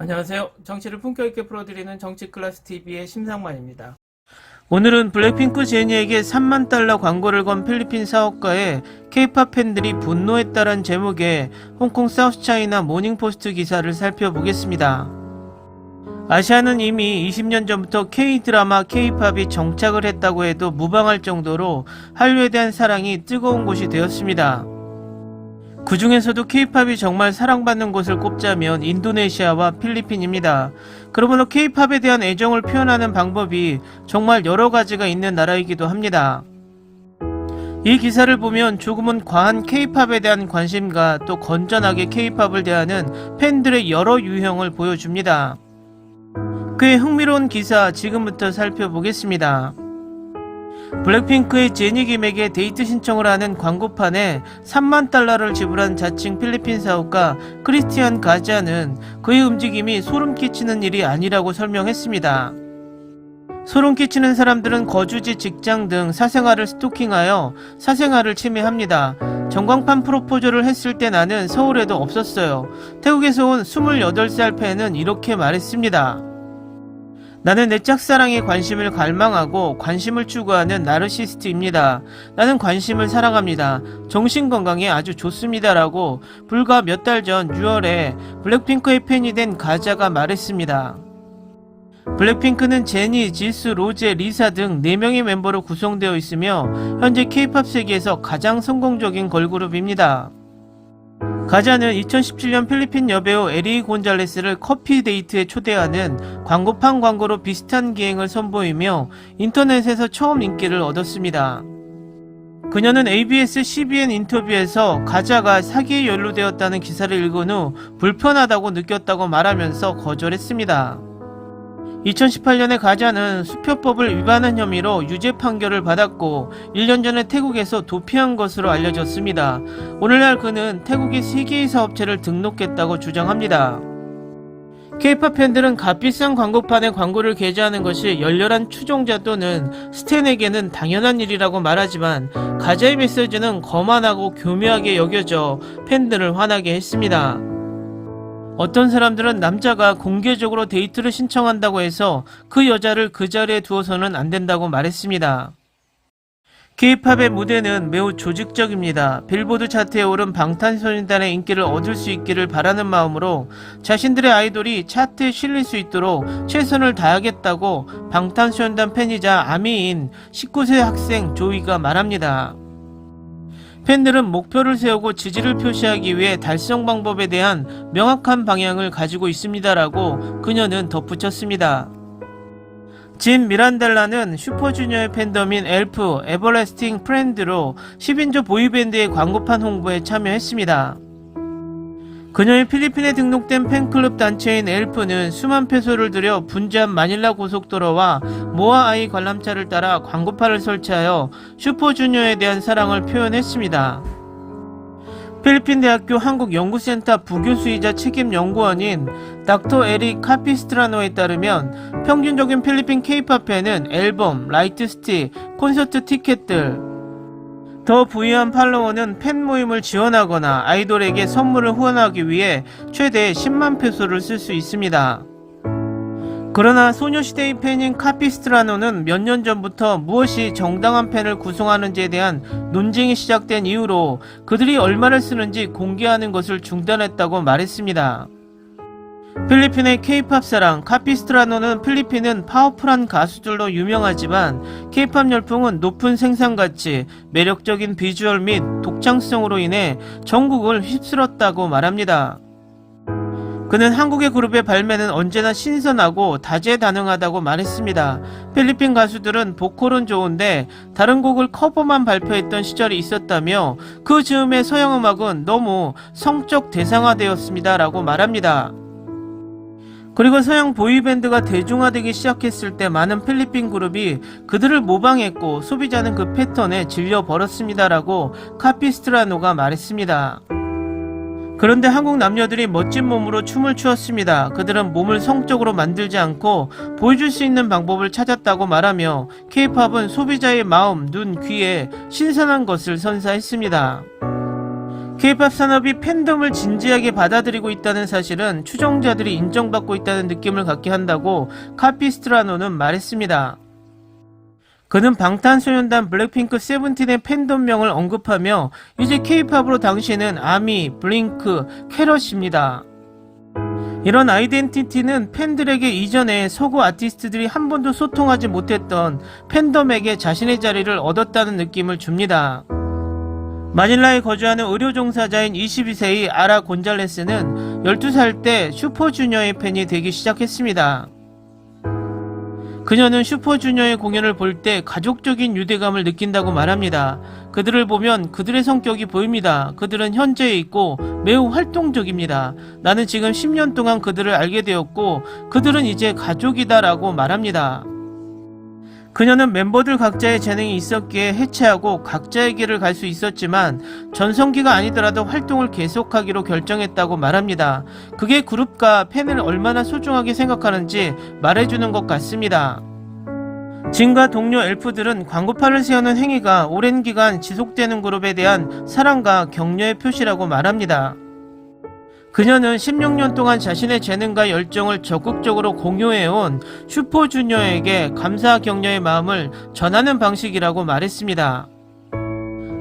안녕하세요. 정치를 품격 있게 풀어드리는 정치클래스TV의 심상만입니다. 오늘은 블랙핑크 제니에게 3만 달러 광고를 건 필리핀 사업가에 K-팝 팬들이 분노했다는 제목의 홍콩 사우스차이나 모닝포스트 기사를 살펴보겠습니다. 아시아는 이미 20년 전부터 K-드라마, K-팝이 정착을 했다고 해도 무방할 정도로 한류에 대한 사랑이 뜨거운 곳이 되었습니다. 그 중에서도 K-팝이 정말 사랑받는 곳을 꼽자면 인도네시아와 필리핀입니다. 그러므로 K-팝에 대한 애정을 표현하는 방법이 정말 여러 가지가 있는 나라이기도 합니다. 이 기사를 보면 조금은 과한 K-팝에 대한 관심과 또 건전하게 K-팝을 대하는 팬들의 여러 유형을 보여줍니다. 그의 흥미로운 기사 지금부터 살펴보겠습니다. 블랙핑크의 제니 김에게 데이트 신청을 하는 광고판에 3만 달러를 지불한 자칭 필리핀 사업가 크리스티안 가자는 그의 움직임이 소름 끼치는 일이 아니라고 설명했습니다. 소름 끼치는 사람들은 거주지, 직장 등 사생활을 스토킹하여 사생활을 침해합니다. 전광판 프로포즈를 했을 때 나는 서울에도 없었어요. 태국에서 온 28살 팬은 이렇게 말했습니다. 나는 내 짝사랑에 관심을 갈망하고 관심을 추구하는 나르시스트입니다. 나는 관심을 사랑합니다. 정신건강에 아주 좋습니다. 라고 불과 몇 달 전 6월에 블랙핑크의 팬이 된 가자가 말했습니다. 블랙핑크는 제니, 지수, 로제, 리사 등 4명의 멤버로 구성되어 있으며 현재 K-팝 세계에서 가장 성공적인 걸그룹입니다. 가자는 2017년 필리핀 여배우 에리 곤잘레스를 커피 데이트에 초대하는 광고판 광고로 비슷한 기행을 선보이며 인터넷에서 처음 인기를 얻었습니다. 그녀는 ABS CBN 인터뷰에서 가자가 사기에 연루되었다는 기사를 읽은 후 불편하다고 느꼈다고 말하면서 거절했습니다. 2018년에 가자는 수표법을 위반한 혐의로 유죄 판결을 받았고 1년 전에 태국에서 도피한 것으로 알려졌습니다. 오늘날 그는 태국의 3개의 사업체를 등록했다고 주장합니다. K-팝 팬들은 값비싼 광고판에 광고를 게재하는 것이 열렬한 추종자 또는 스탠에게는 당연한 일이라고 말하지만 가자의 메시지는 거만하고 교묘하게 여겨져 팬들을 화나게 했습니다. 어떤 사람들은 남자가 공개적으로 데이트를 신청한다고 해서 그 여자를 그 자리에 두어서는 안 된다고 말했습니다. K-팝의 무대는 매우 조직적입니다. 빌보드 차트에 오른 방탄소년단의 인기를 얻을 수 있기를 바라는 마음으로 자신들의 아이돌이 차트에 실릴 수 있도록 최선을 다하겠다고 방탄소년단 팬이자 아미인 19세 학생 조이가 말합니다. 팬들은 목표를 세우고 지지를 표시하기 위해 달성 방법에 대한 명확한 방향을 가지고 있습니다라고 그녀는 덧붙였습니다. 진 미란델라는 슈퍼주니어의 팬덤인 엘프, 에버래스팅 프렌드로 10인조 보이밴드의 광고판 홍보에 참여했습니다. 그녀의 필리핀에 등록된 팬클럽 단체인 엘프는 수만 페소를 들여 분주한 마닐라 고속도로와 모아아이 관람차를 따라 광고판을 설치하여 슈퍼주니어에 대한 사랑을 표현했습니다. 필리핀 대학교 한국연구센터 부교수이자 책임연구원인 닥터 에릭 카피스트라노에 따르면 평균적인 필리핀 K-팝 팬은 앨범, 라이트 스틱, 콘서트 티켓들, 더 부유한 팔로워는 팬 모임을 지원하거나 아이돌에게 선물을 후원하기 위해 최대 10만 페소를 쓸 수 있습니다. 그러나 소녀시대의 팬인 카피스트라노는 몇 년 전부터 무엇이 정당한 팬을 구성하는지에 대한 논쟁이 시작된 이후로 그들이 얼마를 쓰는지 공개하는 것을 중단했다고 말했습니다. 필리핀의 K-팝 사랑 카피스트라노는 필리핀은 파워풀한 가수들로 유명하지만 K-팝 열풍은 높은 생산가치, 매력적인 비주얼 및 독창성으로 인해 전국을 휩쓸었다고 말합니다. 그는 한국의 그룹의 발매는 언제나 신선하고 다재다능하다고 말했습니다. 필리핀 가수들은 보컬은 좋은데 다른 곡을 커버만 발표했던 시절이 있었다며 그 즈음의 서양 음악은 너무 성적 대상화되었습니다 라고 말합니다. 그리고 서양 보이밴드가 대중화되기 시작했을 때 많은 필리핀 그룹이 그들을 모방했고 소비자는 그 패턴에 질려버렸습니다라고 카피스트라노가 말했습니다. 그런데 한국 남녀들이 멋진 몸으로 춤을 추었습니다. 그들은 몸을 성적으로 만들지 않고 보여줄 수 있는 방법을 찾았다고 말하며 K-팝은 소비자의 마음, 눈, 귀에 신선한 것을 선사했습니다. K-팝 산업이 팬덤을 진지하게 받아들이고 있다는 사실은 추종자들이 인정받고 있다는 느낌을 갖게 한다고 카피스트라노는 말했습니다. 그는 방탄소년단 블랙핑크 세븐틴의 팬덤명을 언급하며 이제 K-팝으로 당시에는 아미, 블링크, 캐럿입니다. 이런 아이덴티티는 팬들에게 이전에 서구 아티스트들이 한 번도 소통하지 못했던 팬덤에게 자신의 자리를 얻었다는 느낌을 줍니다. 마닐라에 거주하는 의료 종사자인 22세의 아라 곤잘레스는 12살 때 슈퍼주니어의 팬이 되기 시작했습니다. 그녀는 슈퍼주니어의 공연을 볼 때 가족적인 유대감을 느낀다고 말합니다. 그들을 보면 그들의 성격이 보입니다. 그들은 현재에 있고 매우 활동적입니다. 나는 지금 10년 동안 그들을 알게 되었고 그들은 이제 가족이다 라고 말합니다. 그녀는 멤버들 각자의 재능이 있었기에 해체하고 각자의 길을 갈 수 있었지만 전성기가 아니더라도 활동을 계속하기로 결정했다고 말합니다. 그게 그룹과 팬을 얼마나 소중하게 생각하는지 말해주는 것 같습니다. 진과 동료 엘프들은 광고판을 세우는 행위가 오랜 기간 지속되는 그룹에 대한 사랑과 격려의 표시라고 말합니다. 그녀는 16년 동안 자신의 재능과 열정을 적극적으로 공유해온 슈퍼주니어에게 감사 격려의 마음을 전하는 방식이라고 말했습니다.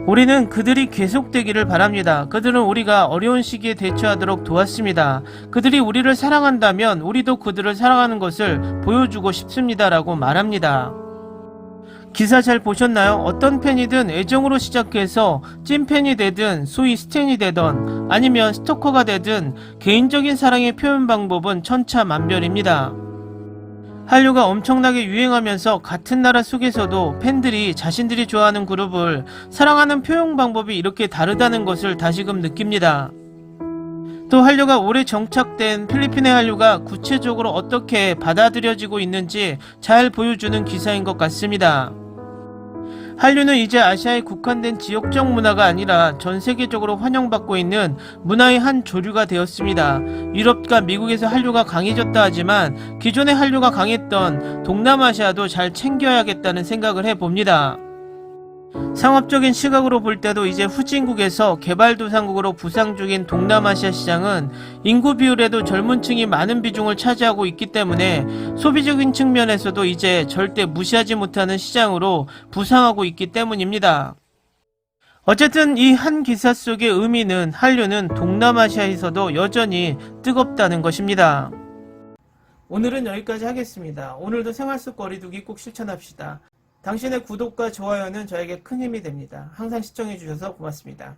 우리는 그들이 계속되기를 바랍니다. 그들은 우리가 어려운 시기에 대처하도록 도왔습니다. 그들이 우리를 사랑한다면 우리도 그들을 사랑하는 것을 보여주고 싶습니다. 라고 말합니다. 기사 잘 보셨나요? 어떤 팬이든 애정으로 시작해서 찐팬이 되든 소위 스탠이 되든 아니면 스토커가 되든 개인적인 사랑의 표현 방법은 천차만별입니다. 한류가 엄청나게 유행하면서 같은 나라 속에서도 팬들이 자신들이 좋아하는 그룹을 사랑하는 표현 방법이 이렇게 다르다는 것을 다시금 느낍니다. 또 한류가 오래 정착된 필리핀의 한류가 구체적으로 어떻게 받아들여지고 있는지 잘 보여주는 기사인 것 같습니다. 한류는 이제 아시아에 국한된 지역적 문화가 아니라 전 세계적으로 환영받고 있는 문화의 한 조류가 되었습니다. 유럽과 미국에서 한류가 강해졌다 하지만 기존의 한류가 강했던 동남아시아도 잘 챙겨야겠다는 생각을 해봅니다. 상업적인 시각으로 볼 때도 이제 후진국에서 개발도상국으로 부상 중인 동남아시아 시장은 인구 비율에도 젊은 층이 많은 비중을 차지하고 있기 때문에 소비적인 측면에서도 이제 절대 무시하지 못하는 시장으로 부상하고 있기 때문입니다. 어쨌든 이 한 기사 속의 의미는 한류는 동남아시아에서도 여전히 뜨겁다는 것입니다. 오늘은 여기까지 하겠습니다. 오늘도 생활 속 거리두기 꼭 실천합시다. 당신의 구독과 좋아요는 저에게 큰 힘이 됩니다. 항상 시청해주셔서 고맙습니다.